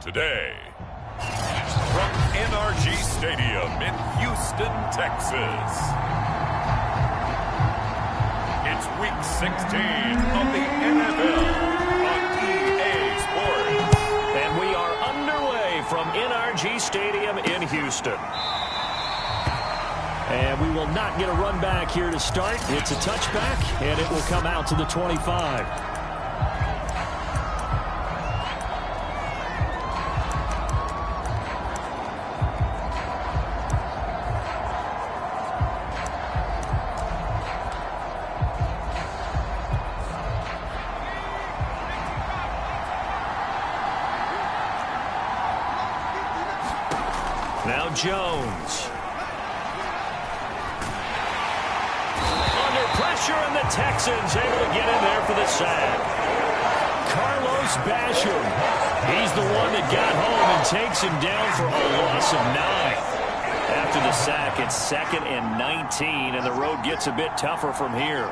Today, from NRG Stadium in Houston, Texas, it's Week 16 of the NFL on EA Sports. And we are underway from NRG Stadium in Houston. And we will not get a run back here to start. It's a touchback, and it will come out to the 25. Now Jones. Under pressure, and the Texans able to get in there for the sack. Carlos Basham. He's the one that got home and takes him down for a loss of 9. After the sack, it's 2nd and 19, and the road gets a bit tougher from here.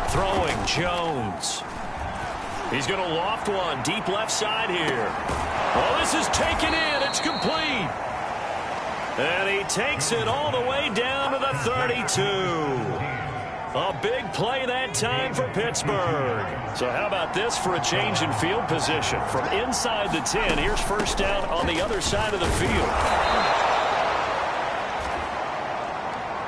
Throwing Jones. He's going to loft one deep left side here. Oh, this is taken in. It's complete. And he takes it all the way down to the 32. A big play that time for Pittsburgh. So how about this for a change in field position? From inside the 10, here's first down on the other side of the field.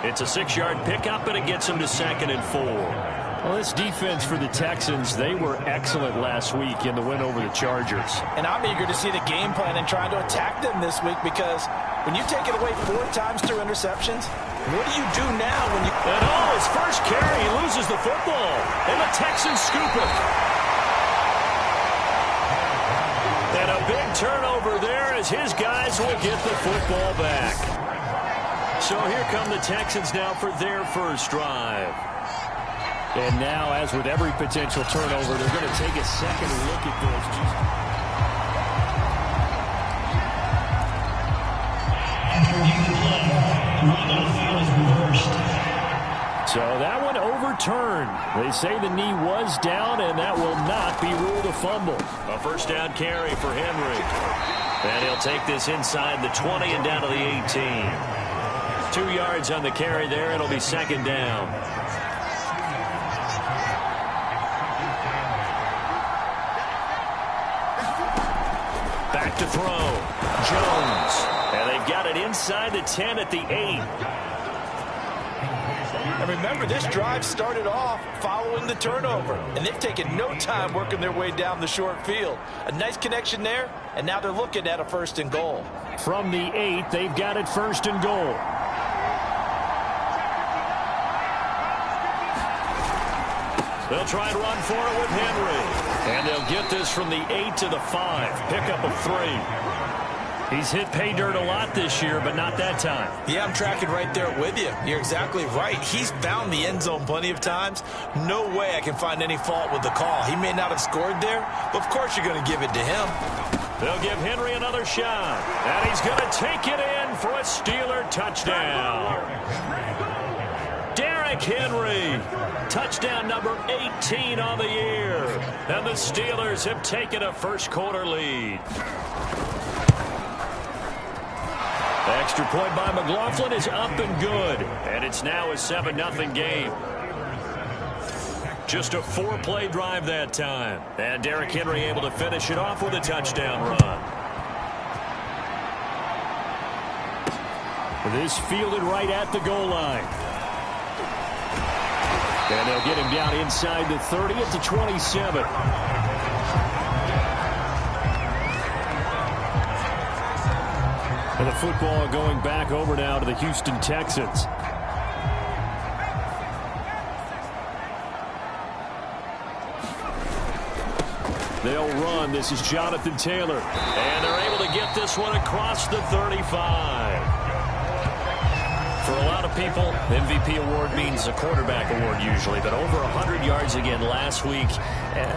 It's a 6-yard pickup, and it gets him to 2nd and 4. Well, this defense for the Texans, they were excellent last week in the win over the Chargers. And I'm eager to see the game plan and trying to attack them this week, because when you take it away 4 times through interceptions, what do you do now when you... And his first carry, he loses the football, and the Texans scoop it. And a big turnover there as his guys will get the football back. So here come the Texans now for their first drive. And now, as with every potential turnover, they're going to take a second look at those. So that one overturned. They say the knee was down, and that will not be ruled a fumble. A first down carry for Henry. And he'll take this inside the 20 and down to the 18. 2 yards on the carry there. It'll be 2nd down. Back to throw. Jones. And they've got it inside the 10 at the 8. And remember, this drive started off following the turnover, and they've taken no time working their way down the short field. A nice connection there, and now they're looking at a 1st and goal. From the 8, they've got it 1st and goal. They'll try and run for it with Henry. And they'll get this from the 8 to the 5. Pickup of 3. He's hit pay dirt a lot this year, but not that time. Yeah, I'm tracking right there with you. You're exactly right. He's found the end zone plenty of times. No way I can find any fault with the call. He may not have scored there, but of course you're going to give it to him. They'll give Henry another shot. And he's going to take it in for a Steeler touchdown. Derrick Henry, touchdown number 18 on the year. And the Steelers have taken a first-quarter lead. The extra point by McLaughlin is up and good. And it's now a 7-0 game. Just a 4-play drive that time. And Derrick Henry able to finish it off with a touchdown run. This fielded right at the goal line. And they'll get him down inside the 30 at the 27. And the football going back over now to the Houston Texans. They'll run. This is Jonathan Taylor. And they're able to get this one across the 35. For a lot of people, MVP award means a quarterback award usually, but over 100 yards again last week,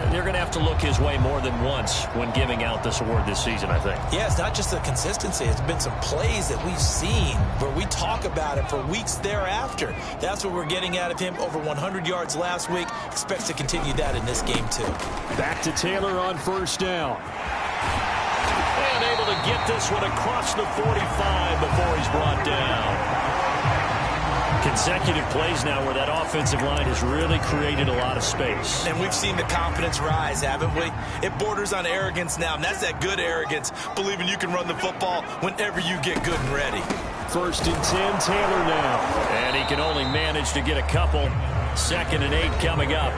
they're going to have to look his way more than once when giving out this award this season, I think. Yeah, it's not just the consistency. It's been some plays that we've seen where we talk about it for weeks thereafter. That's what we're getting out of him. Over 100 yards last week. Expects to continue that in this game, too. Back to Taylor on first down. And able to get this one across the 45 before he's brought down. Consecutive plays now where that offensive line has really created a lot of space. And we've seen the confidence rise, haven't we? It borders on arrogance now, and that's that good arrogance, believing you can run the football whenever you get good and ready. 1st and 10, Taylor now. And he can only manage to get a couple. 2nd and 8 coming up.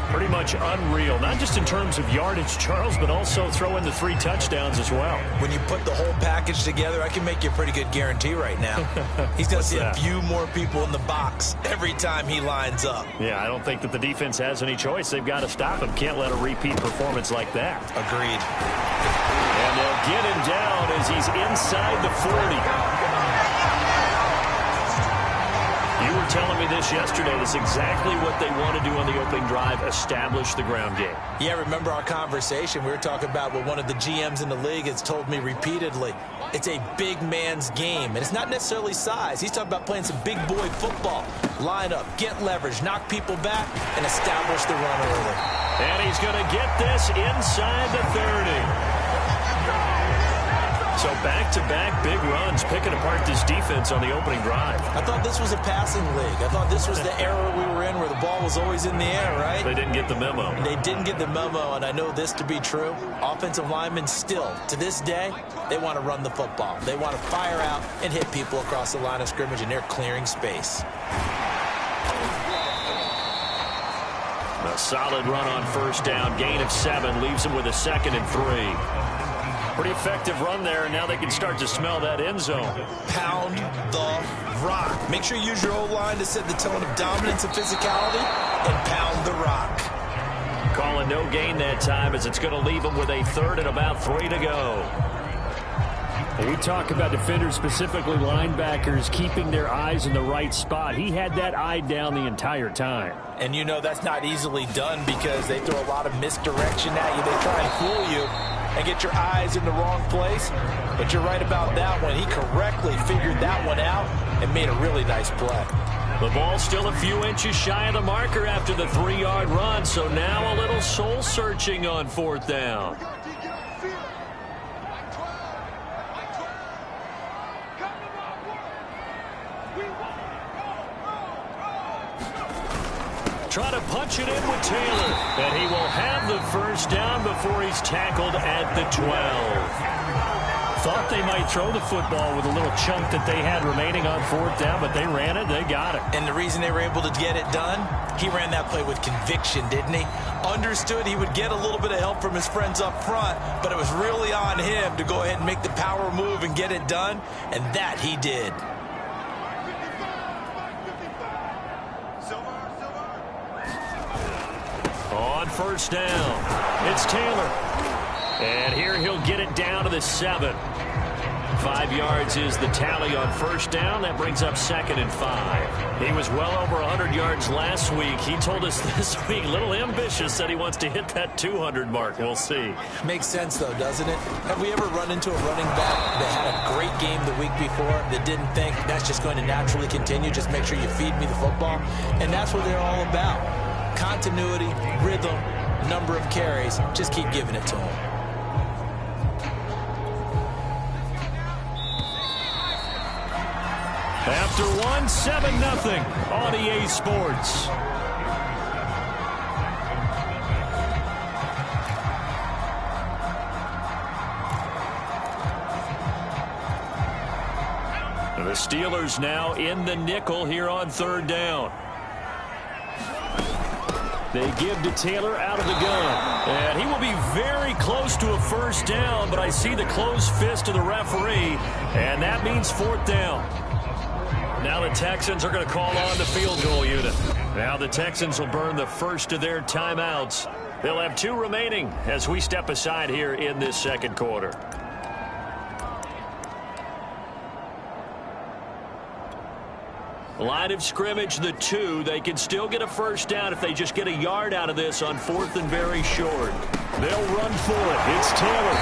Pretty much unreal, not just in terms of yardage, Charles, but also throw in the 3 touchdowns as well. When you put the whole package together, I can make you a pretty good guarantee right now. He's going to see a few more people in the box every time he lines up. Yeah, I don't think that the defense has any choice. They've got to stop him. Can't let a repeat performance like that. Agreed. And they'll get him down as he's inside the 40. You were telling me this yesterday. That's exactly what they want to do on the opening drive, establish the ground game. Yeah, remember our conversation? We were talking about what one of the GMs in the league has told me repeatedly. It's a big man's game, and it's not necessarily size. He's talking about playing some big boy football. Line up, get leverage, knock people back, and establish the run early. And he's going to get this inside the 30. So back-to-back big runs, picking apart this defense on the opening drive. I thought this was a passing league. I thought this was the era we were in where the ball was always in the air, right? They didn't get the memo. They didn't get the memo, and I know this to be true. Offensive linemen still, to this day, they want to run the football. They want to fire out and hit people across the line of scrimmage, and they're clearing space. A solid run on first down. Gain of 7 leaves him with a 2nd and 3. Pretty effective run there, and now they can start to smell that end zone. Pound the rock. Make sure you use your O-line to set the tone of dominance and physicality, and pound the rock. Calling no gain that time as it's going to leave him with a 3rd and about 3 to go. When we talk about defenders, specifically linebackers, keeping their eyes in the right spot, he had that eye down the entire time. And you know that's not easily done because they throw a lot of misdirection at you. They try and fool you and get your eyes in the wrong place. But you're right about that one. He correctly figured that one out and made a really nice play. The ball's still a few inches shy of the marker after the 3-yard run, so now a little soul-searching on 4th down. Try to punch it in with Taylor, and he will have the first down before he's tackled at the 12. Thought they might throw the football with a little chunk that they had remaining on 4th down, but they ran it, they got it. And the reason they were able to get it done, he ran that play with conviction, didn't he? Understood he would get a little bit of help from his friends up front, but it was really on him to go ahead and make the power move and get it done, and that he did. On first down, it's Taylor. And here he'll get it down to the 7. 5 yards is the tally on first down. That brings up 2nd and 5. He was well over 100 yards last week. He told us this week, a little ambitious, said he wants to hit that 200 mark. We'll see. Makes sense, though, doesn't it? Have we ever run into a running back that had a great game the week before that didn't think that's just going to naturally continue? Just make sure you feed me the football. And that's what they're all about. Continuity, rhythm, number of carries. Just keep giving it to him. After 1, 7-0 on EA Sports. The Steelers now in the nickel here on 3rd down. They give to Taylor out of the gun. And he will be very close to a first down, but I see the closed fist of the referee, and that means 4th down. Now the Texans are going to call on the field goal unit. Now the Texans will burn the first of their timeouts. They'll have 2 remaining as we step aside here in this 2nd quarter. Line of scrimmage, the 2. They can still get a first down if they just get a yard out of this on 4th and very short. They'll run for it. It's Taylor.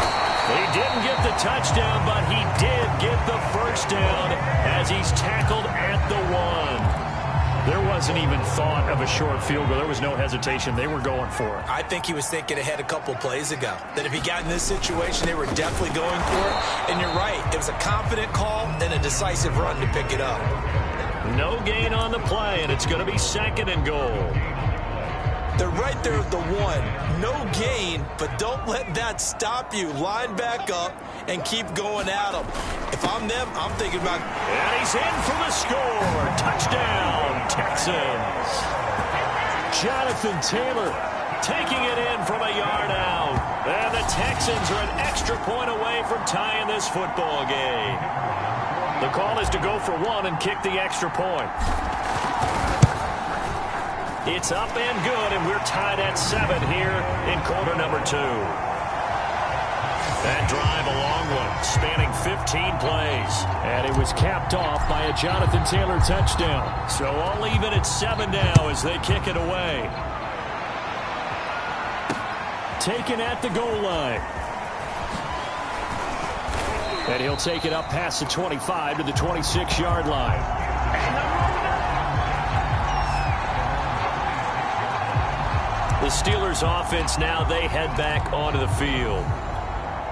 He didn't get the touchdown, but he did get the first down as he's tackled at the 1. There wasn't even thought of a short field goal. There was no hesitation. They were going for it. I think he was thinking ahead a couple plays ago, that if he got in this situation, they were definitely going for it. And you're right. It was a confident call and a decisive run to pick it up. No gain on the play, and it's going to be 2nd and goal. They're right there at the 1. No gain, but don't let that stop you. Line back up and keep going at them. If I'm them, I'm thinking about... And he's in for the score. Touchdown, Texans. Jonathan Taylor taking it in from a yard out. And the Texans are an extra point away from tying this football game. The call is to go for 1 and kick the extra point. It's up and good, and we're tied at 7 here in quarter number 2. That drive, a long one, spanning 15 plays. And it was capped off by a Jonathan Taylor touchdown. So all even at 7 now as they kick it away. Taken at the goal line. And he'll take it up past the 25 to the 26-yard line. The Steelers offense now, they head back onto the field.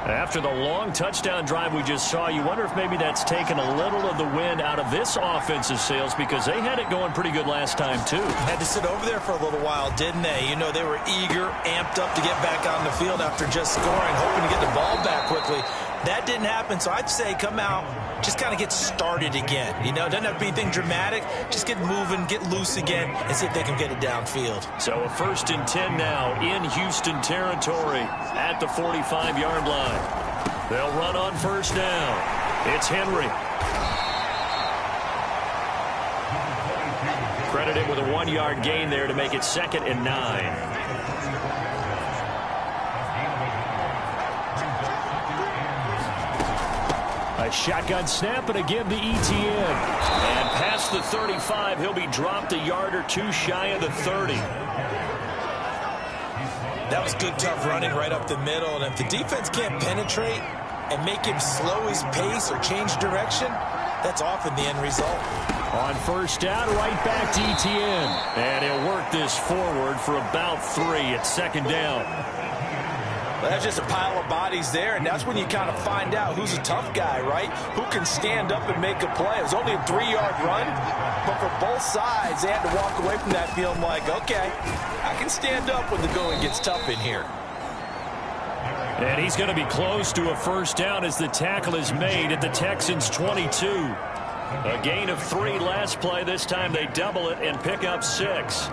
After the long touchdown drive we just saw, you wonder if maybe that's taken a little of the wind out of this offensive sails, because they had it going pretty good last time too. Had to sit over there for a little while, didn't they? You know, they were eager, amped up to get back on the field after just scoring, hoping to get the ball back quickly. That didn't happen, so I'd say come out, just kind of get started again. You know, doesn't have to be anything dramatic. Just get moving, get loose again, and see if they can get it downfield. So a 1st and 10 now in Houston territory at the 45-yard line. They'll run on 1st down. It's Henry. Credited with a 1-yard gain there to make it 2nd and 9. A shotgun snap and again to Etienne. And past the 35, he'll be dropped a yard or 2 shy of the 30. That was good, tough running right up the middle. And if the defense can't penetrate and make him slow his pace or change direction, that's often the end result. On 1st down, right back to Etienne. And he'll work this forward for about 3 at 2nd down. Well, that's just a pile of bodies there, and that's when you kind of find out who's a tough guy, right? Who can stand up and make a play. It was only a 3-yard run, but for both sides, they had to walk away from that feeling like, okay, I can stand up when the going gets tough in here. And he's going to be close to a 1st down as the tackle is made at the Texans' 22. A gain of 3 last play. This time they double it and pick up 6.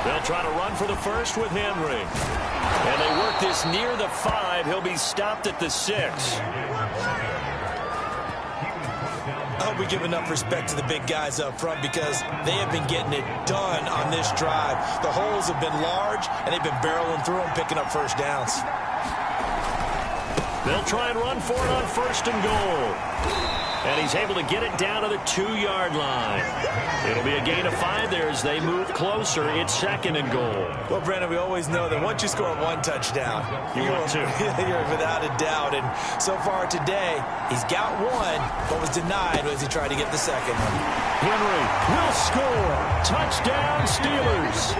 They'll try to run for the 1st with Henry. And they work this near the 5. He'll be stopped at the 6. I hope we give enough respect to the big guys up front, because they have been getting it done on this drive. The holes have been large, and they've been barreling through them, picking up 1st downs. They'll try and run for it on 1st and goal. And he's able to get it down to the 2-yard line. It'll be a gain of 5 there as they move closer. It's 2nd and goal. Well, Brandon, we always know that once you score 1 touchdown, you want 2. You're without a doubt. And so far today, he's got 1, but was denied as he tried to get the 2nd one. Henry will score. Touchdown, Steelers.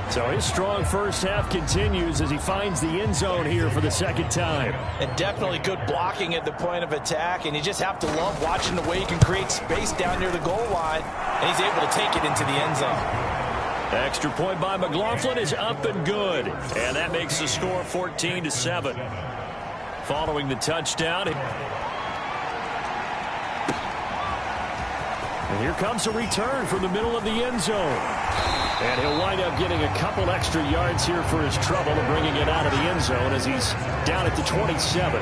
So his strong 1st half continues as he finds the end zone here for the 2nd time. And definitely good blocking at the point of attack, and you just have to love watching the way he can create space down near the goal line, and he's able to take it into the end zone. Extra point by McLaughlin is up and good, and that makes the score 14-7. Following the touchdown. And here comes a return from the middle of the end zone. And he'll wind up getting a couple extra yards here for his trouble and bringing it out of the end zone as he's down at the 27.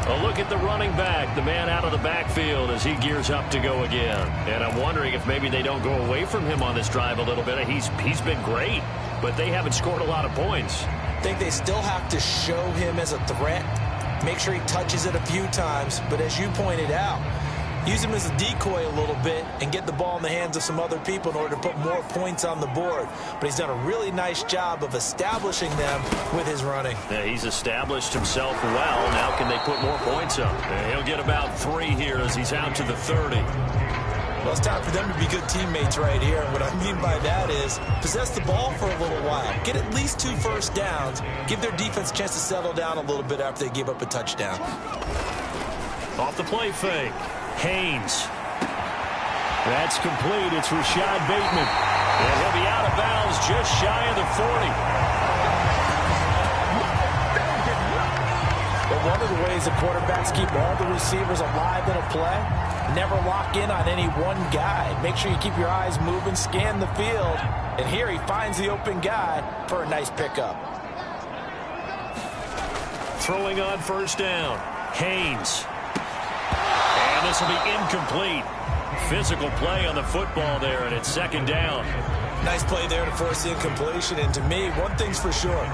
A look at the running back, the man out of the backfield as he gears up to go again. And I'm wondering if maybe they don't go away from him on this drive a little bit. He's been great, but they haven't scored a lot of points. I think they still have to show him as a threat, make sure he touches it a few times. But as you pointed out, use him as a decoy a little bit and get the ball in the hands of some other people in order to put more points on the board. But he's done a really nice job of establishing them with his running. Yeah, he's established himself well. Now can they put more points up? He'll get about 3 here as he's out to the 30. Well, it's time for them to be good teammates right here. And what I mean by that is possess the ball for a little while. Get at least 2 first downs. Give their defense a chance to settle down a little bit after they give up a touchdown. Off the play fake. Haynes. That's complete. It's Rashad Bateman. And he'll be out of bounds just shy of the 40. But one of the ways the quarterbacks keep all the receivers alive in a play, never lock in on any one guy. Make sure you keep your eyes moving, scan the field. And here he finds the open guy for a nice pickup. Throwing on first down. Haynes. And this will be incomplete. Physical play on the football there, and it's second down. Nice play there to force the incompletion. And to me, one thing's for sure.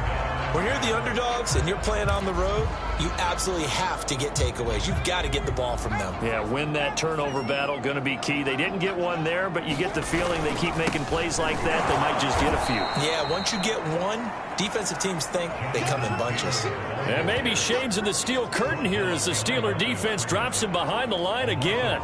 When you're the underdogs and you're playing on the road, you absolutely have to get takeaways. You've got to get the ball from them. Yeah, win that turnover battle, going to be key. They didn't get one there, but you get the feeling they keep making plays like that, they might just get a few. Yeah, once you get one, defensive teams think they come in bunches. And maybe shades in the steel curtain here as the Steeler defense drops him behind the line again.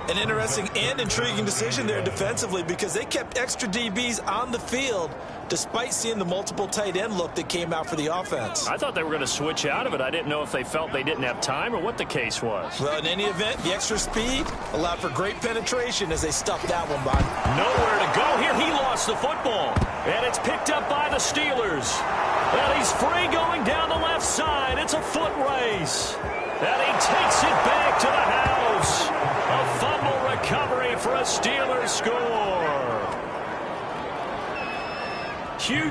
An interesting and intriguing decision there defensively because they kept extra DBs on the field despite seeing the multiple tight end look that came out for the offense. I thought they were going to switch out of it. I didn't know if they felt they didn't have time or what the case was. Well, in any event, the extra speed allowed for great penetration as they stuffed that one by. Nowhere to go here. He lost the football. And it's picked up by the Steelers. And he's free going down the left side. It's a foot race. And he takes it back to the house. A fumble recovery for a Steelers score.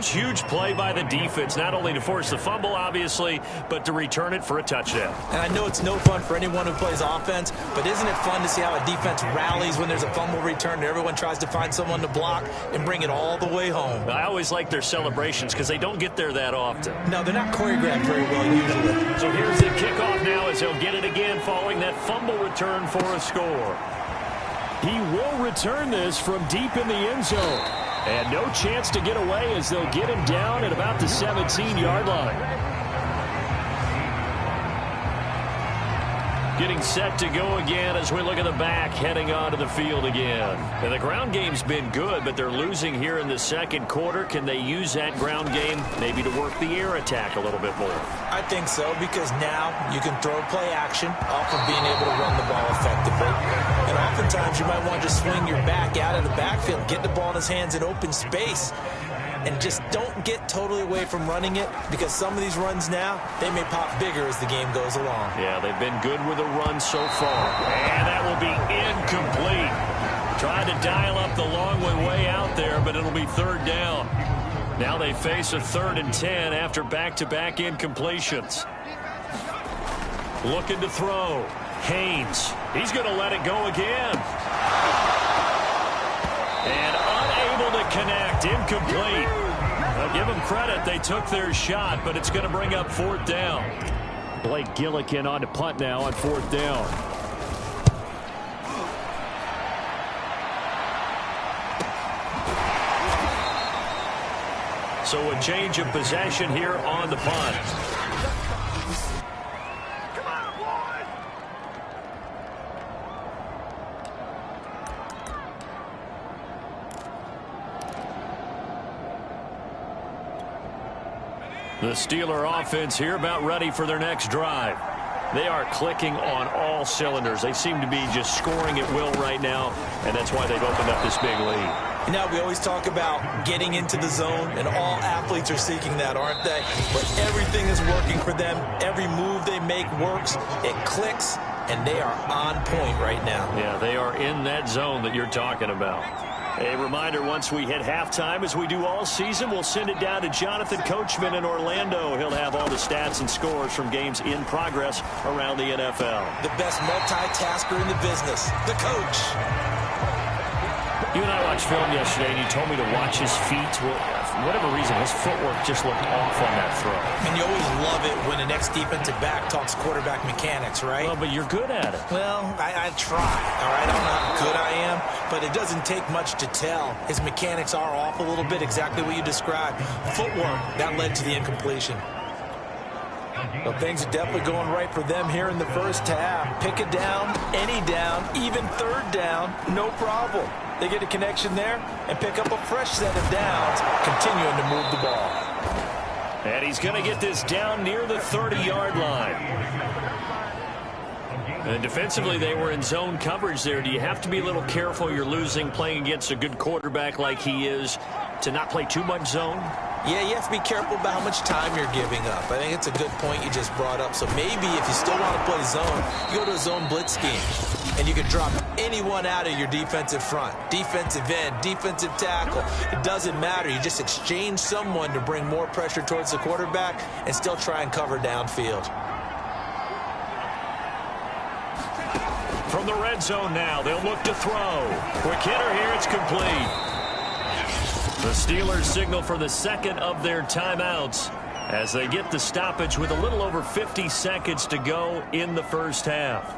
Huge play by the defense, not only to force the fumble, obviously, but to return it for a touchdown. And I know it's no fun for anyone who plays offense, but isn't it fun to see how a defense rallies when there's a fumble return and everyone tries to find someone to block and bring it all the way home? I always like their celebrations because they don't get there that often. No, they're not choreographed very well usually. So here's the kickoff now as he'll get it again following that fumble return for a score. He will return this from deep in the end zone. And no chance to get away as they'll get him down at about the 17-yard line. Getting set to go again as we look at the back heading onto the field again. And the ground game's been good, but they're losing here in the second quarter. Can they use that ground game maybe to work the air attack a little bit more? I think so, because now you can throw play action off of being able to run the ball effectively. And oftentimes you might want to just swing your back out of the backfield, get the ball in his hands in open space, and just don't get totally away from running it, because some of these runs now, they may pop bigger as the game goes along. Yeah, they've been good with a run so far. And that will be incomplete. Trying to dial up the long way out there, but it'll be third down. Now they face a 3rd and 10 after back-to-back incompletions. Looking to throw. Haynes. He's going to let it go again. And unable to connect. Incomplete. I'll give them credit. They took their shot, but it's going to bring up 4th down. Blake Gillikin on to punt now on 4th down. So a change of possession here on the punt. The Steeler offense here about ready for their next drive. They are clicking on all cylinders. They seem to be just scoring at will right now, and that's why they've opened up this big lead. You know, we always talk about getting into the zone, and all athletes are seeking that, aren't they? But everything is working for them. Every move they make works. It clicks, and they are on point right now. Yeah, they are in that zone that you're talking about. A reminder, once we hit halftime, as we do all season, we'll send it down to Jonathan Coachman in Orlando. He'll have all the stats and scores from games in progress around the NFL. The best multitasker in the business, the coach. You and I watched film yesterday, and you told me to watch his feet. Well, for whatever reason, his footwork just looked off on that throw. And you always love it when the next defensive back talks quarterback mechanics, right? Well, but you're good at it. Well, I try, all right? I don't know how good I am, but it doesn't take much to tell. His mechanics are off a little bit, exactly what you described. Footwork, that led to the incompletion. Well, things are definitely going right for them here in the first half. Pick it down, any down, even third down, no problem. They get a connection there and pick up a fresh set of downs, continuing to move the ball. And he's going to get this down near the 30-yard line. And defensively, they were in zone coverage there. Do you have to be a little careful? You're losing playing against a good quarterback like he is to not play too much zone? Yeah, you have to be careful about how much time you're giving up. I think it's a good point you just brought up. So maybe if you still want to play zone, you go to a zone blitz scheme. And you can drop anyone out of your defensive front. Defensive end, defensive tackle. It doesn't matter. You just exchange someone to bring more pressure towards the quarterback and still try and cover downfield. From the red zone now, they'll look to throw. Quick hitter here, it's complete. The Steelers signal for the second of their timeouts as they get the stoppage with a little over 50 seconds to go in the first half.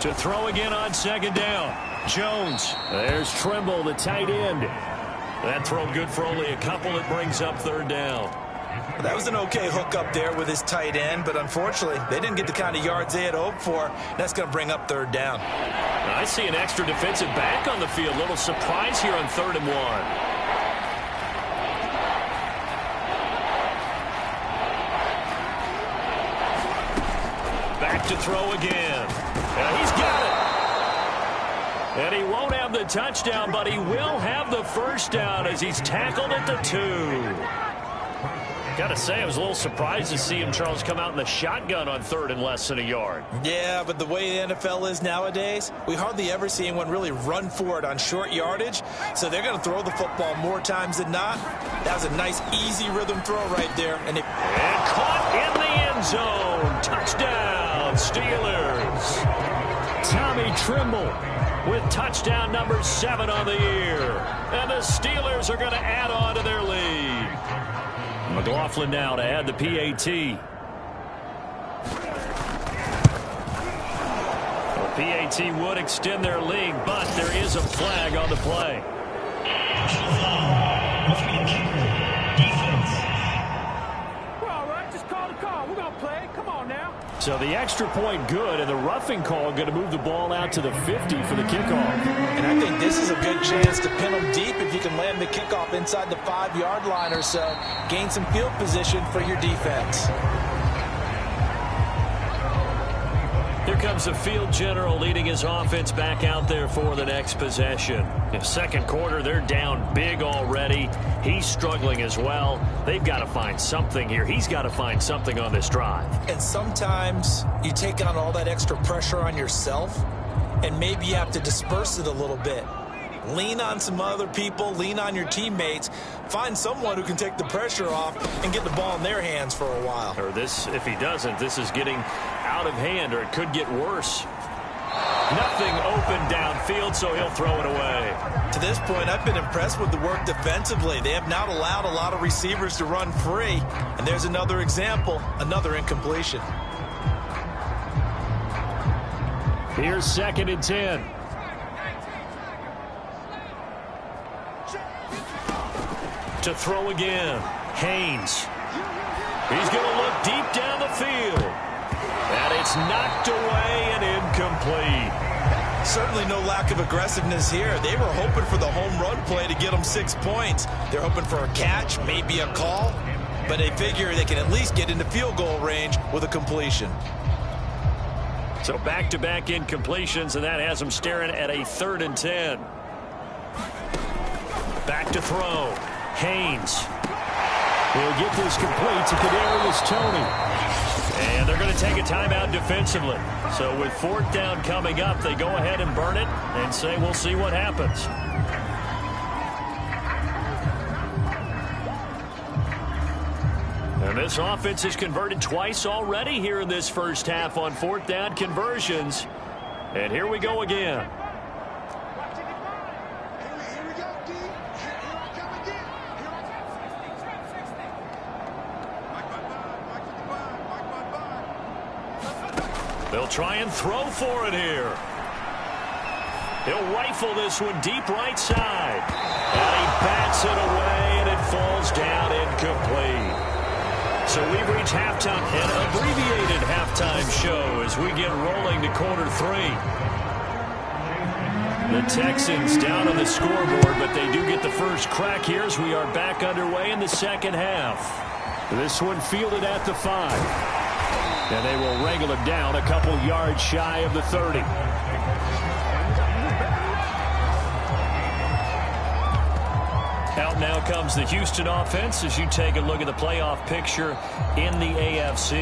To throw again on second down. Jones. There's Trimble, the tight end. That throw good for only a couple. It brings up third down. That was an okay hook up there with his tight end, but unfortunately, they didn't get the kind of yards they had hoped for. That's going to bring up third down. I see an extra defensive back on the field. Little surprise here on 3rd and 1. Back to throw again. And he's got it. And he won't have the touchdown, but he will have the first down as he's tackled at the 2. Got to say, I was a little surprised to see him, Charles, come out in the shotgun on 3rd and less than a yard. Yeah, but the way the NFL is nowadays, we hardly ever see anyone really run for it on short yardage, so they're going to throw the football more times than not. That was a nice, easy rhythm throw right there. And caught in the end zone. Touchdown, Steelers. Tommy Trimble with touchdown number 7 on the year. And the Steelers are going to add on to their lead. McLaughlin now to add the PAT. Well, PAT would extend their lead, but there is a flag on the play. We're all right. Just call the call. We're going to play. Come on now. So the extra point good, and the roughing call going to move the ball out to the 50 for the kickoff. And I think this is a good chance to pin them deep if you can land the kickoff inside the 5-yard line or so. Gain some field position for your defense. Here comes the field general leading his offense back out there for the next possession. In second quarter, they're down big already. He's struggling as well. They've got to find something here. He's got to find something on this drive. And sometimes you take on all that extra pressure on yourself, and maybe you have to disperse it a little bit. Lean on some other people, lean on your teammates, find someone who can take the pressure off and get the ball in their hands for a while. Or this, if he doesn't, this is getting out of hand, or it could get worse. Nothing open downfield, so he'll throw it away. To this point, I've been impressed with the work defensively. They have not allowed a lot of receivers to run free. And there's another example, another incompletion. Here's 2nd and 10. To throw again, Haynes. He's going to look deep down the field. And it's knocked away and incomplete. Certainly no lack of aggressiveness here. They were hoping for the home run play to get them 6 points. They're hoping for a catch, maybe a call, but they figure they can at least get into field goal range with a completion. So back-to-back incompletions, and that has them staring at a 3rd and 10. Back to throw. Haynes He'll get this complete to Kadarius Toney. And they're going to take a timeout defensively. So with fourth down coming up, they go ahead and burn it and say we'll see what happens. And this offense has converted twice already here in this first half on fourth down conversions. And here we go again. They'll try and throw for it here. He'll rifle this one deep right side. And he bats it away, and it falls down incomplete. So we've reached halftime, an abbreviated halftime show as we get rolling to quarter three. The Texans down on the scoreboard, but they do get the first crack here as we are back underway in the second half. This one fielded at the 5. And they will wrangle him down a couple yards shy of the 30. Out now comes the Houston offense as you take a look at the playoff picture in the AFC.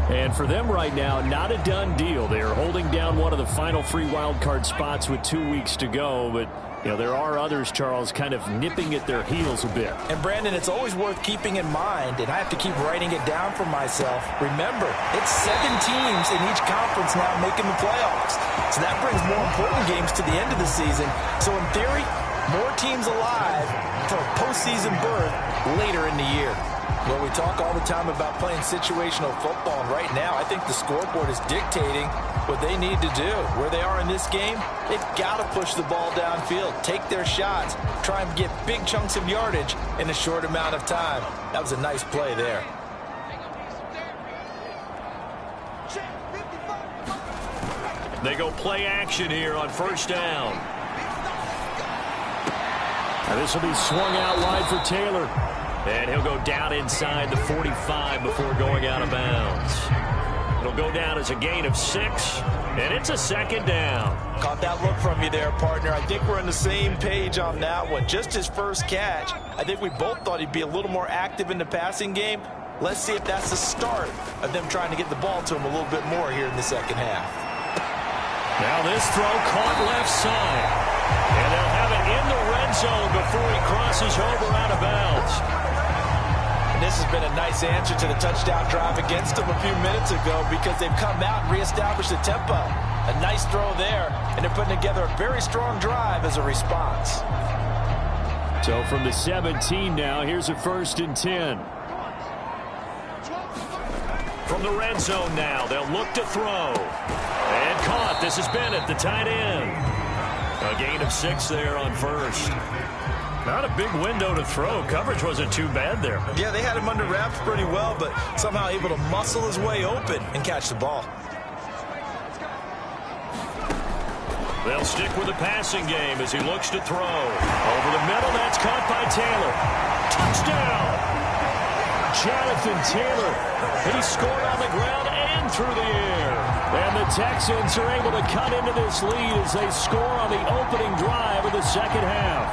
And for them right now, not a done deal. They are holding down one of the final 3 wildcard spots with 2 weeks to go. But, you know, there are others, Charles, kind of nipping at their heels a bit. And, Brandon, it's always worth keeping in mind, and I have to keep writing it down for myself. Remember, it's 7 teams in each conference now making the playoffs. So that brings more important games to the end of the season. So, in theory, more teams alive for a postseason berth later in the year. Well, we talk all the time about playing situational football, and right now I think the scoreboard is dictating what they need to do. Where they are in this game, they've got to push the ball downfield, take their shots, try and get big chunks of yardage in a short amount of time. That was a nice play there. They go play action here on first down. And this will be swung out wide for Taylor. And he'll go down inside the 45 before going out of bounds. It'll go down as a gain of 6, and it's a second down. Caught that look from you there, partner. I think we're on the same page on that one. Just his first catch. I think we both thought he'd be a little more active in the passing game. Let's see if that's the start of them trying to get the ball to him a little bit more here in the second half. Now this throw caught left side. And they'll have it in the red zone before he crosses over out of bounds. And this has been a nice answer to the touchdown drive against them a few minutes ago because they've come out and reestablished the tempo. A nice throw there, and they're putting together a very strong drive as a response. So from the 17 now, here's a 1st and 10. From the red zone now, they'll look to throw. And caught. This is Bennett, the tight end. A gain of 6 there on first. Not a big window to throw. Coverage wasn't too bad there. Yeah, they had him under wraps pretty well, but somehow able to muscle his way open and catch the ball. They'll stick with the passing game as he looks to throw. Over the middle, that's caught by Taylor. Touchdown! Jonathan Taylor. He scored on the ground and through the air. And the Texans are able to cut into this lead as they score on the opening drive of the second half.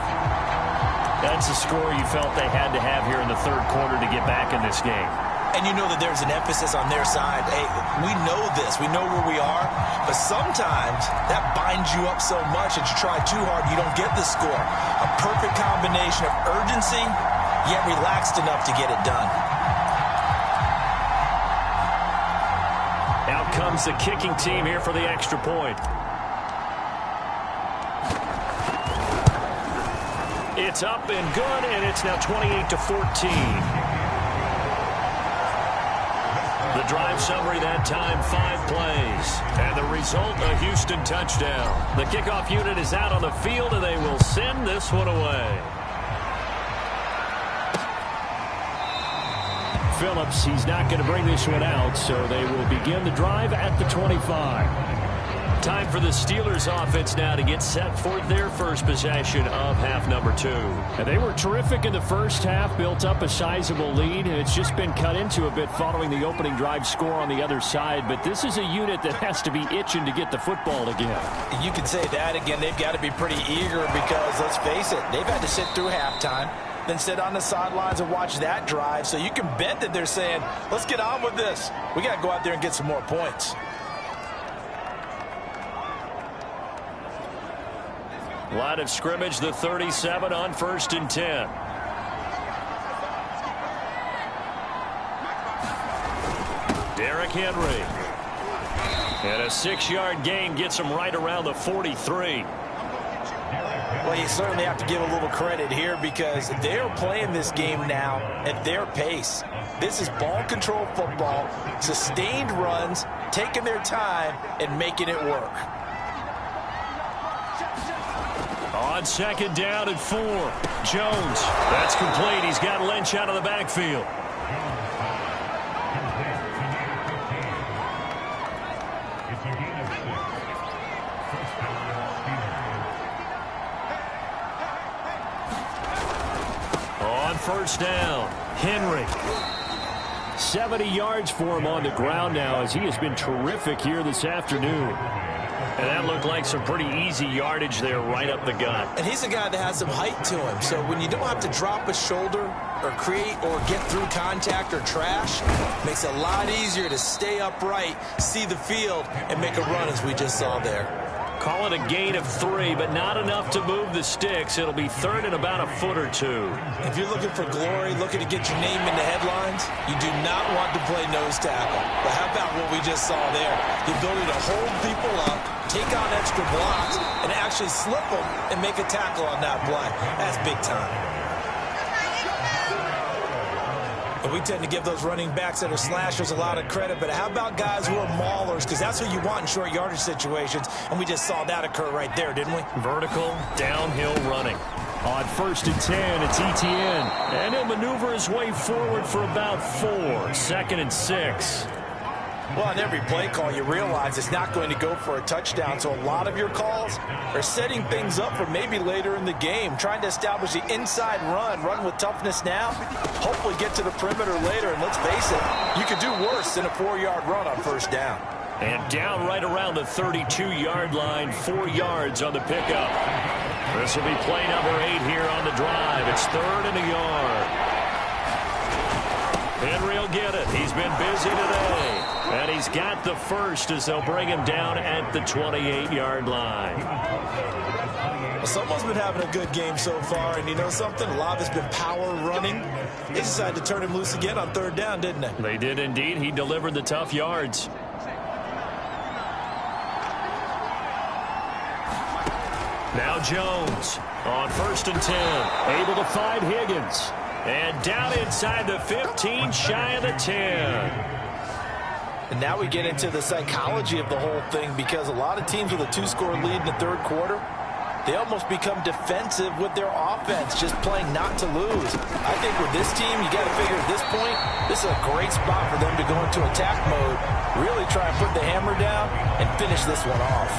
That's the score you felt they had to have here in the third quarter to get back in this game. And you know that there's an emphasis on their side. Hey, we know this. We know where we are. But sometimes that binds you up so much that you try too hard, you don't get the score. A perfect combination of urgency, yet relaxed enough to get it done. Out comes the kicking team here for the extra point. It's up and good, and it's now 28-14. The drive summary that time, 5 plays. And the result, a Houston touchdown. The kickoff unit is out on the field, and they will send this one away. Phillips, he's not going to bring this one out, so they will begin the drive at the 25. Time for the Steelers offense now to get set for their first possession of half number 2. And they were terrific in the first half, built up a sizable lead, and it's just been cut into a bit following the opening drive score on the other side. But this is a unit that has to be itching to get the football again. You can say that again. They've got to be pretty eager because, let's face it, they've had to sit through halftime. than sit on the sidelines and watch that drive. So you can bet that they're saying, let's get on with this. We got to go out there and get some more points. Line of scrimmage, the 37 on 1st and 10. Derrick Henry. And a 6-yard gain gets him right around the 43. Well, you certainly have to give a little credit here because they're playing this game now at their pace. This is ball control football, sustained runs, taking their time and making it work. On 2nd down and 4. Jones. That's complete. He's got Lynch out of the backfield. On 1st down, Henry. 70 yards for him on the ground now as he has been terrific here this afternoon. And that looked like some pretty easy yardage there right up the gut. And he's a guy that has some height to him. So when you don't have to drop a shoulder or create or get through contact or trash, makes it a lot easier to stay upright, see the field, and make a run as we just saw there. Call it a gain of 3, but not enough to move the sticks. It'll be 3rd and about a foot or 2. If you're looking for glory, looking to get your name in the headlines, you do not want to play nose tackle. But how about what we just saw there? The ability to hold people up, take on extra blocks, and actually slip them and make a tackle on that play. That's big time. And we tend to give those running backs that are slashers a lot of credit, but how about guys who are maulers? Because that's what you want in short yardage situations, and we just saw that occur right there, didn't we? Vertical, downhill running. On 1st and 10, it's Etienne. And he'll maneuver his way forward for about 4. 2nd and 6. Well, on every play call, you realize it's not going to go for a touchdown, so a lot of your calls are setting things up for maybe later in the game, trying to establish the inside run with toughness now, hopefully get to the perimeter later, and let's face it, you could do worse than a 4-yard run on 1st down. And down right around the 32-yard line, 4 yards on the pickup. This will be play number 8 here on the drive. It's 3rd and a yard. Henry will get it. He's been busy today. And he's got the first as they'll bring him down at the 28-yard line. Well, someone's been having a good game so far, and you know something? A lot of it's been power running. They decided to turn him loose again on 3rd down, didn't they? They did indeed. He delivered the tough yards. Now Jones on 1st and 10. Able to find Higgins. And down inside the 15, shy of the 10. And now we get into the psychology of the whole thing because a lot of teams with a 2-score lead in the 3rd quarter, they almost become defensive with their offense, just playing not to lose. I think with this team, you got to figure at this point, this is a great spot for them to go into attack mode, really try and put the hammer down and finish this one off.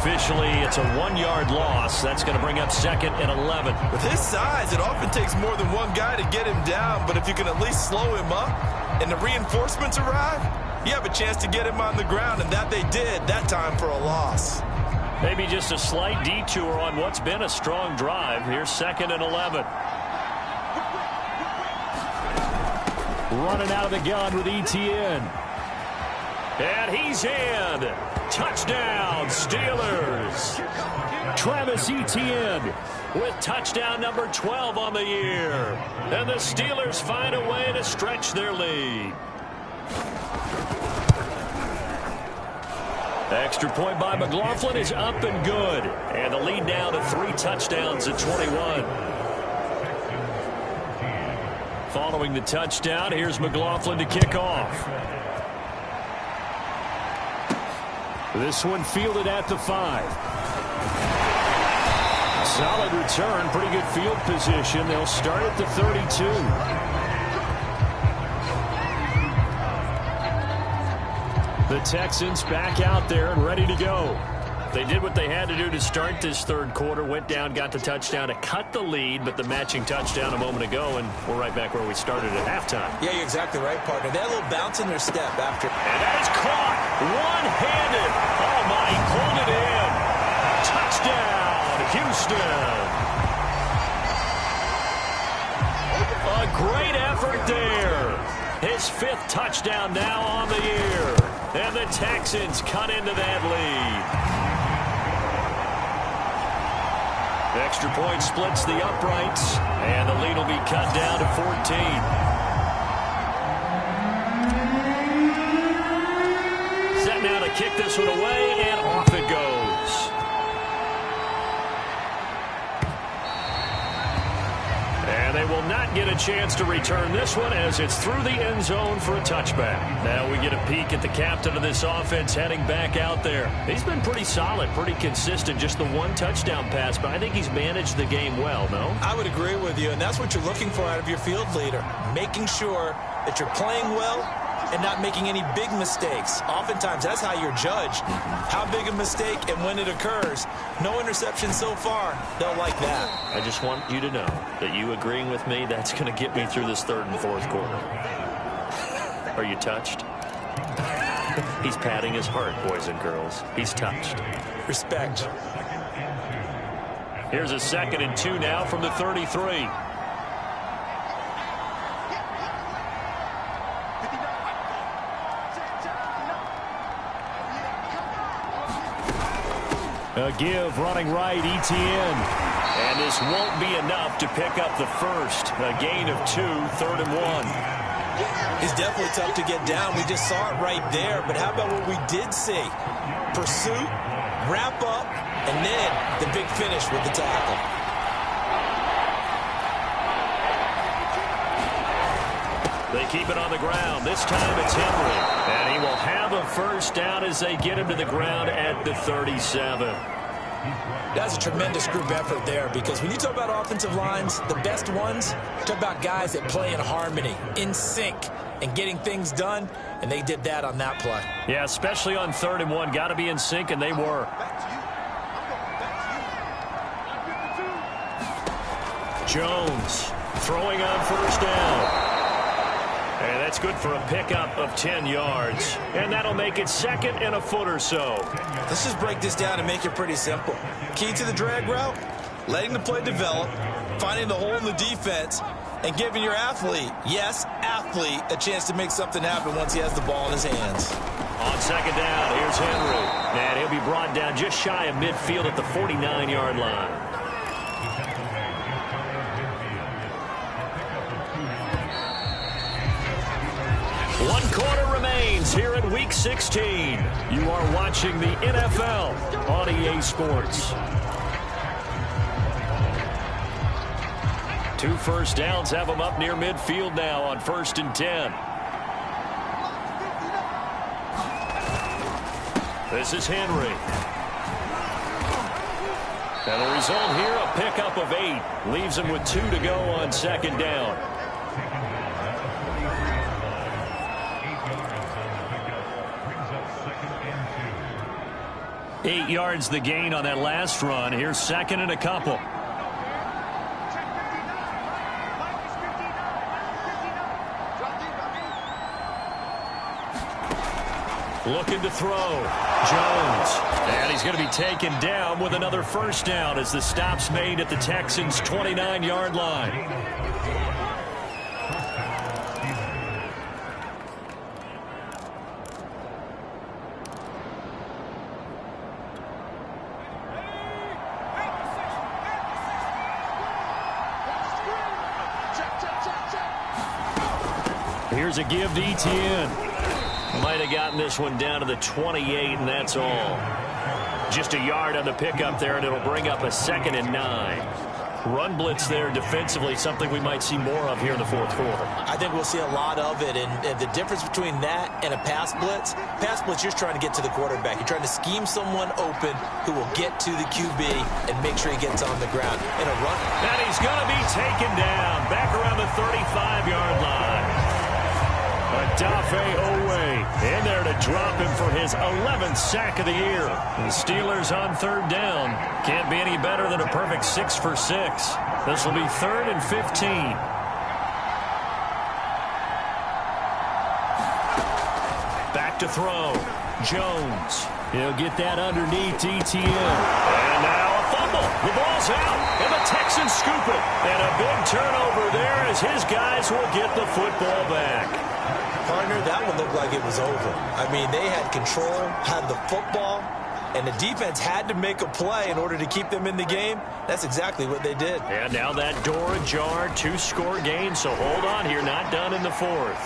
Officially, it's a 1-yard loss. That's going to bring up 2nd and 11. With his size, it often takes more than one guy to get him down, but if you can at least slow him up and the reinforcements arrive, you have a chance to get him on the ground, and that they did that time for a loss. Maybe just a slight detour on what's been a strong drive. Here's 2nd and 11. Running out of the gun with Etienne. And he's in. Touchdown, Steelers. Travis Etienne with touchdown number 12 on the year. And the Steelers find a way to stretch their lead. Extra point by McLaughlin is up and good. And the lead now to 3 touchdowns at 21. Following the touchdown, here's McLaughlin to kick off. This one fielded at the 5. Solid return, pretty good field position. They'll start at the 32. The Texans back out there and ready to go. They did what they had to do to start this 3rd quarter. Went down, got the touchdown to cut the lead, but the matching touchdown a moment ago, and we're right back where we started at halftime. Yeah, you're exactly right, partner. They had a little bounce in their step after. And that is caught one-handed. Oh, my, he pulled it in. Touchdown, Houston. His 5th touchdown now on the year. And the Texans cut into that lead. Extra point splits the uprights, and the lead will be cut down to 14. Set now to kick this one away, and off it goes. And they will not get a chance to return this one as it's through the end zone for a touchback. Now we get a peek at the captain of this offense heading back out there. He's been pretty solid, pretty consistent, just the 1 touchdown pass, but I think he's managed the game well, no? I would agree with you, and that's what you're looking for out of your field leader, making sure that you're playing well and not making any big mistakes. Oftentimes, that's how you're judged. How big a mistake and when it occurs. No interception so far. They'll like that. I just want you to know that you agreeing with me, that's going to get me through this 3rd and 4th quarter. Are you touched? He's patting his heart, boys and girls. He's touched. Respect. Here's a 2nd and 2 now from the 33. A give running right, Etienne. And this won't be enough to pick up the first. A gain of 2, 3rd and 1. It's definitely tough to get down. We just saw it right there. But how about what we did see? Pursuit, wrap up, and then the big finish with the tackle. They keep it on the ground. This time it's Henry. And he will have a first down as they get him to the ground at the 37. That's a tremendous group effort there, because when you talk about offensive lines, the best ones, talk about guys that play in harmony, in sync, and getting things done, and they did that on that play. Yeah, especially on 3rd and 1. Got to be in sync, and they were. Jones throwing on first down. And that's good for a pickup of 10 yards. And that'll make it 2nd and a foot or so. Let's just break this down and make it pretty simple. Key to the drag route, letting the play develop, finding the hole in the defense, and giving your athlete, yes, athlete, a chance to make something happen once he has the ball in his hands. On 2nd down, here's Henry. And he'll be brought down just shy of midfield at the 49-yard line. One quarter remains here in Week 16. You are watching the NFL on EA Sports. 2 first downs have them up near midfield now on 1st and 10. This is Henry. And the result here, a pickup of 8. Leaves him with 2 to go on 2nd down. 8 yards the gain on that last run. Here's 2nd and a couple. Looking to throw. Jones. And he's going to be taken down with another first down as the stop's made at the Texans' 29-yard line. Here's a give to Etienne. Might have gotten this one down to the 28, and that's all. Just a yard on the pickup there, and it'll bring up a 2nd and 9. Run blitz there defensively, something we might see more of here in the 4th quarter. I think we'll see a lot of it, and the difference between that and a pass blitz, you're trying to get to the quarterback. You're trying to scheme someone open who will get to the QB and make sure he gets on the ground. In a run. And he's going to be taken down back around the 35-yard line. Odafe Owe in there to drop him for his 11th sack of the year. The Steelers on 3rd down. Can't be any better than a perfect 6 for 6. This will be 3rd and 15. Back to throw. Jones. He'll get that underneath Etienne. And now a fumble. The ball's out, and the Texans scoop it. And a big turnover there as his guys will get the football back. Partner, that one looked like it was over. I mean, they had control, had the football, and the defense had to make a play in order to keep them in the game. That's exactly what they did. And now that door ajar, 2-score game, so hold on here, not done in the fourth.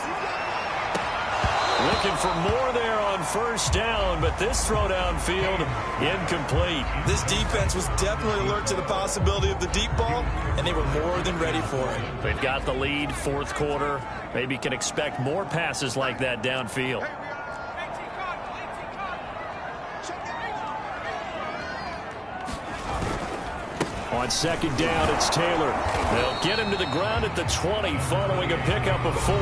Looking for more there on first down, but this throw downfield incomplete. This defense was definitely alert to the possibility of the deep ball, and they were more than ready for it. They've got the lead, fourth quarter. Maybe can expect more passes like that downfield. On second down, it's Taylor. They'll get him to the ground at the 20 following a pickup of 4.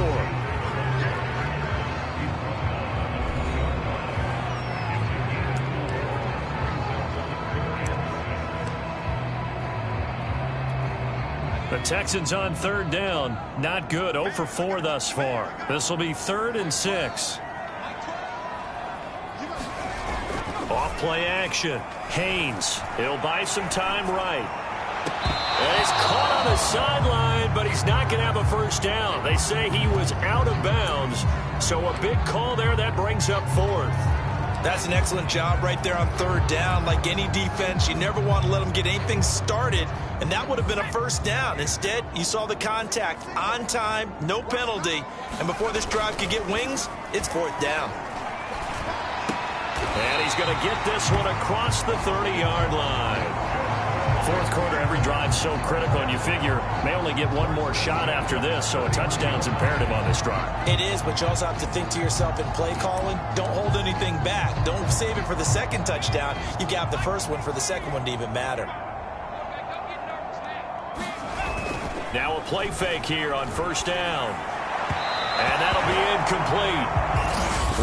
The Texans on third down. Not good. 0 for 4 thus far. This will be 3rd and 6. Off play action. Haynes. He'll buy some time right. And he's caught on the sideline, but he's not going to have a first down. They say he was out of bounds. So a big call there. That brings up 4th. That's an excellent job right there on third down. Like any defense, you never want to let them get anything started, and that would have been a first down. Instead, you saw the contact on time, no penalty, and before this drive could get wings, it's 4th down. And he's going to get this one across the 30-yard line. Fourth quarter, every drive so critical, and you figure may only get one more shot after this, so a touchdown's imperative on this drive. It is, but you also have to think to yourself in play calling, don't hold anything back. Don't save it for the second touchdown. You got the first one for the second one to even matter. Now a play fake here on first down. And that'll be incomplete.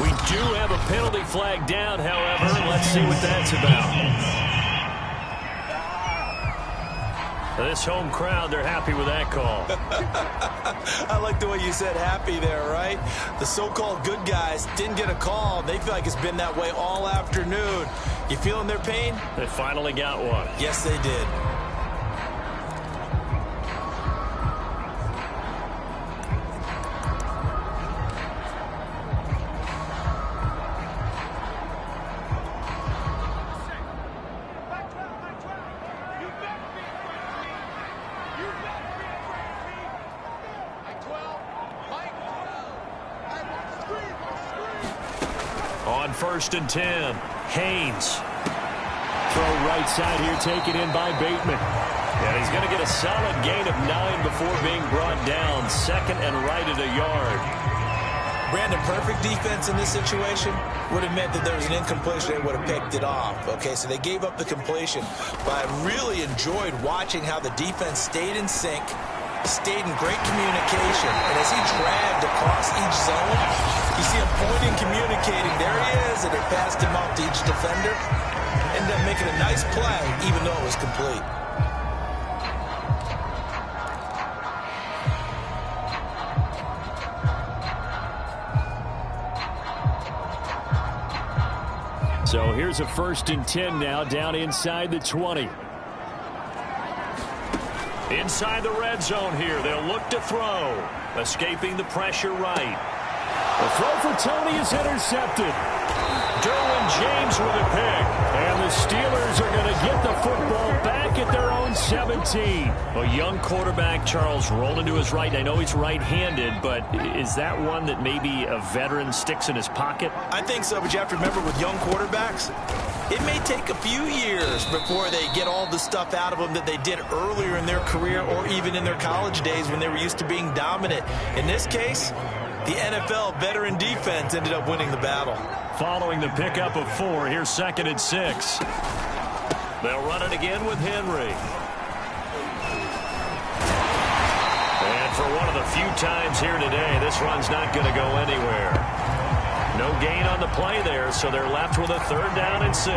We do have a penalty flag down, however. Let's see what that's about. This home crowd, they're happy with that call. I like the way you said happy there, right? The so-called good guys didn't get a call. They feel like it's been that way all afternoon. You feeling their pain? They finally got one. Yes, they did. On 1st and 10, Haynes. Throw right side here, taken in by Bateman. And he's going to get a solid gain of 9 before being brought down. 2nd and right at a yard. Brandon, perfect defense in this situation would have meant that there was an incompletion. They would have picked it off. Okay, so they gave up the completion. But I really enjoyed watching how the defense stayed in sync, stayed in great communication. And as he dragged across each zone, you see him pointing, communicating. There he is, and they passed him off to each defender. Ended up making a nice play, even though it was complete. So here's a 1st and 10 now, down inside the 20. Inside the red zone here, they'll look to throw. Escaping the pressure right. The throw for Tony is intercepted. Derwin James with a pick. And the Steelers are going to get the football back at their own 17. A young quarterback, Charles, rolling to his right. I know he's right-handed, but is that one that maybe a veteran sticks in his pocket? I think so, but you have to remember with young quarterbacks, it may take a few years before they get all the stuff out of them that they did earlier in their career or even in their college days when they were used to being dominant. In this case, the NFL veteran defense ended up winning the battle. Following the pickup of 4, here's 2nd and 6. They'll run it again with Henry. And for one of the few times here today, this run's not going to go anywhere. No gain on the play there, so they're left with a 3rd down and 6.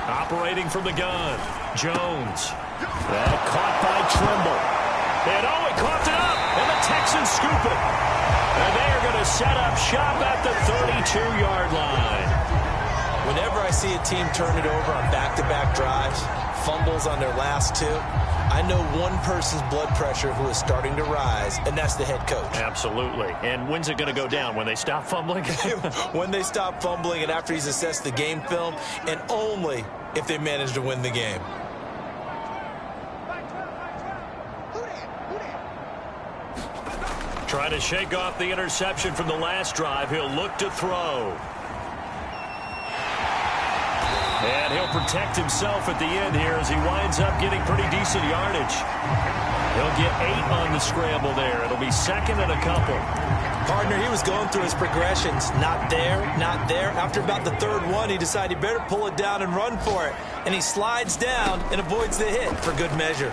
Operating from the gun, Jones. That caught by Trimble. And he coughed it up, and the Texans scoop it. And they are going to set up shop at the 32-yard line. Whenever I see a team turn it over on back-to-back drives, fumbles on their last two, I know one person's blood pressure who is starting to rise, and that's the head coach. Absolutely. And when's it going to go down? When they stop fumbling? When they stop fumbling and after he's assessed the game film, and only if they manage to win the game. Trying to shake off the interception from the last drive. He'll look to throw. And he'll protect himself at the end here as he winds up getting pretty decent yardage. He'll get 8 on the scramble there. It'll be second and a couple. Partner, he was going through his progressions. Not there, not there. After about the third one, he decided he better pull it down and run for it. And he slides down and avoids the hit for good measure.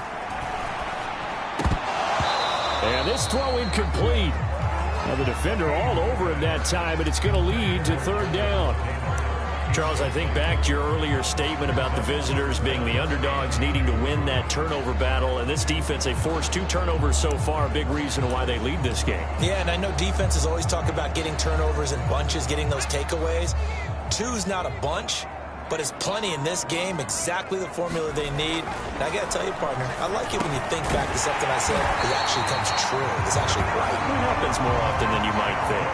And this throw incomplete. Now the defender all over him that time, and it's going to lead to third down. Charles, I think back to your earlier statement about the visitors being the underdogs needing to win that turnover battle. And this defense, they forced 2 turnovers so far, a big reason why they lead this game. Yeah, and I know defenses always talk about getting turnovers in bunches, getting those takeaways. 2's not a bunch, but it's plenty in this game, exactly the formula they need. And I got to tell you, partner, I like it when you think back to something I said. It actually comes true. It's actually right. It happens more often than you might think.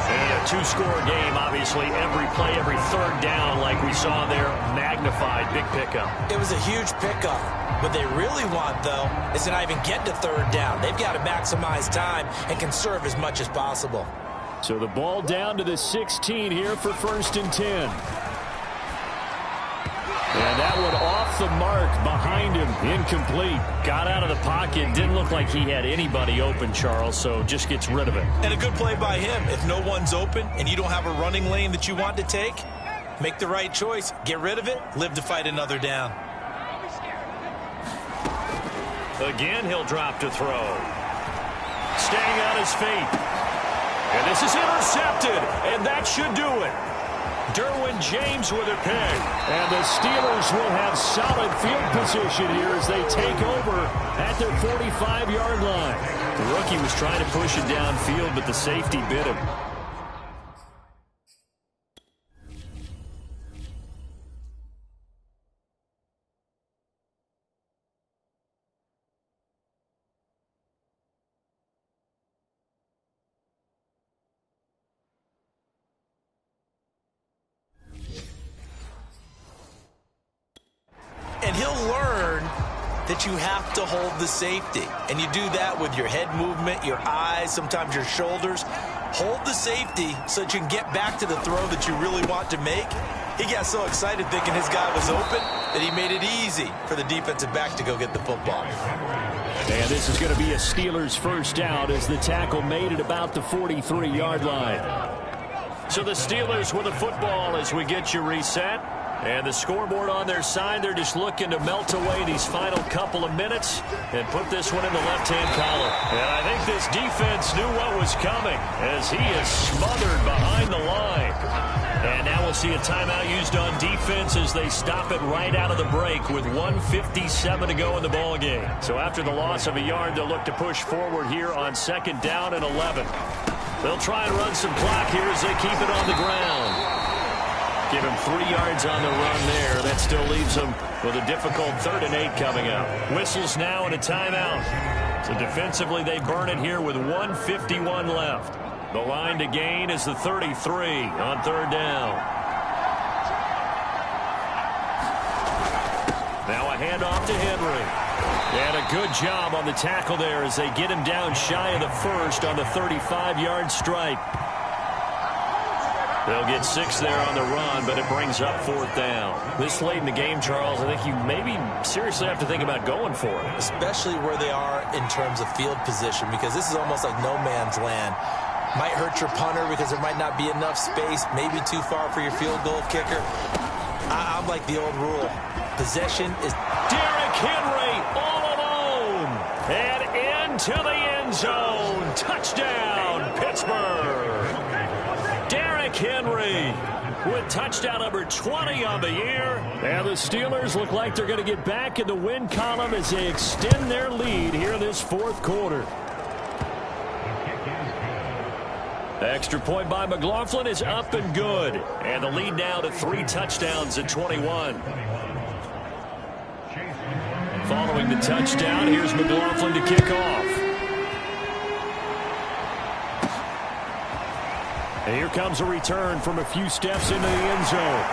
And a 2-score game, obviously, every play, every third down, like we saw there, magnified, big pickup. It was a huge pickup. What they really want, though, is to not even get to third down. They've got to maximize time and conserve as much as possible. So the ball down to the 16 here for 1st and 10. And that one off the mark behind him, incomplete. Got out of the pocket, didn't look like he had anybody open, Charles, so just gets rid of it. And a good play by him. If no one's open and you don't have a running lane that you want to take, make the right choice. Get rid of it, live to fight another down. Again, he'll drop to throw. Staying on his feet. And this is intercepted, and that should do it. Derwin James with a pick. And the Steelers will have solid field position here as they take over at their 45-yard line. The rookie was trying to push it downfield, but the safety bit him. And he'll learn that you have to hold the safety. And you do that with your head movement, your eyes, sometimes your shoulders. Hold the safety so that you can get back to the throw that you really want to make. He got so excited thinking his guy was open that he made it easy for the defensive back to go get the football. And this is going to be a Steelers first down as the tackle made it about the 43-yard line. So the Steelers with the football as we get you reset. And the scoreboard on their side, they're just looking to melt away these final couple of minutes and put this one in the left-hand column. And I think this defense knew what was coming as he is smothered behind the line. And now we'll see a timeout used on defense as they stop it right out of the break with 1:57 to go in the ball game. So after the loss of a yard, they'll look to push forward here on 2nd down and 11. They'll try and run some clock here as they keep it on the ground. Give him 3 yards on the run there. That still leaves him with a difficult 3rd and 8 coming up. Whistles now and a timeout. So defensively, they burn it here with 1:51 left. The line to gain is the 33 on 3rd down. Now a handoff to Henry. And a good job on the tackle there as they get him down shy of the 1st on the 35-yard stripe. They'll get 6 there on the run, but it brings up 4th down. This late in the game, Charles, I think you maybe seriously have to think about going for it. Especially where they are in terms of field position, because this is almost like no man's land. Might hurt your punter because there might not be enough space, maybe too far for your field goal kicker. I'm like the old rule. Possession is... Derrick Henry all alone. And into the end zone. Touchdown, Pittsburgh. Derrick Henry with touchdown number 20 on the year. And the Steelers look like they're going to get back in the win column as they extend their lead here in this 4th quarter. Extra point by McLaughlin is up and good. And the lead now to 3 touchdowns at 21. Following the touchdown, here's McLaughlin to kick off. And here comes a return from a few steps into the end zone.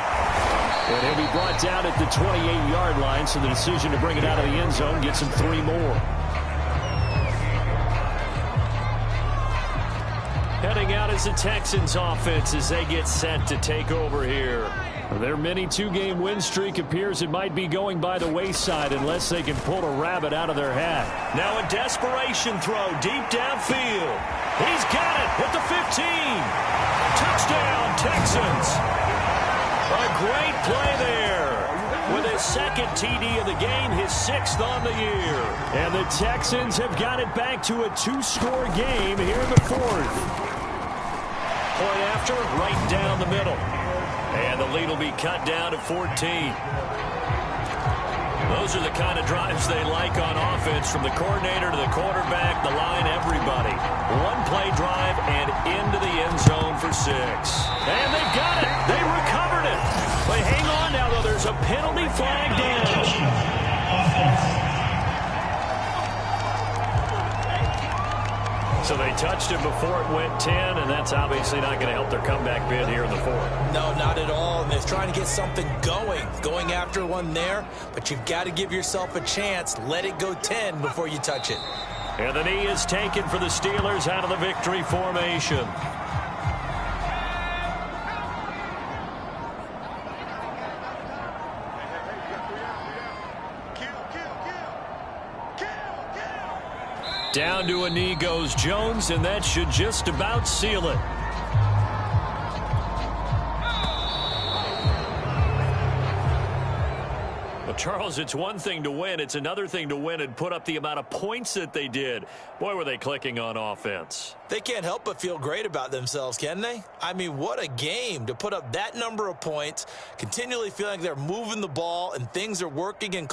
And he'll be brought down at the 28-yard line, so the decision to bring it out of the end zone gets him 3 more. Heading out is the Texans offense as they get set to take over here. Their mini 2-game win streak appears it might be going by the wayside unless they can pull a rabbit out of their hat. Now a desperation throw deep downfield. He's got it at the 15. Touchdown, Texans. A great play there. With his second TD of the game, his 6th on the year. And the Texans have got it back to a 2-score game here in the 4th. Point after, right down the middle. And the lead will be cut down to 14. Those are the kind of drives they like on offense, from the coordinator to the quarterback, the line, everybody. 1-play drive and into the end zone for 6. And they've got it. They recovered it. But hang on now, though. There's a penalty flag down. So they touched it before it went 10, and that's obviously not going to help their comeback bid here in the 4th. No, not at all. And they're trying to get something going after one there. But you've got to give yourself a chance. Let it go 10 before you touch it. And the knee is taken for the Steelers out of the victory formation. Down to a knee goes Jones, and that should just about seal it. Well, Charles, it's one thing to win. It's another thing to win and put up the amount of points that they did. Boy, were they clicking on offense. They can't help but feel great about themselves, can they? I mean, what a game to put up that number of points, continually feeling like they're moving the ball and things are working and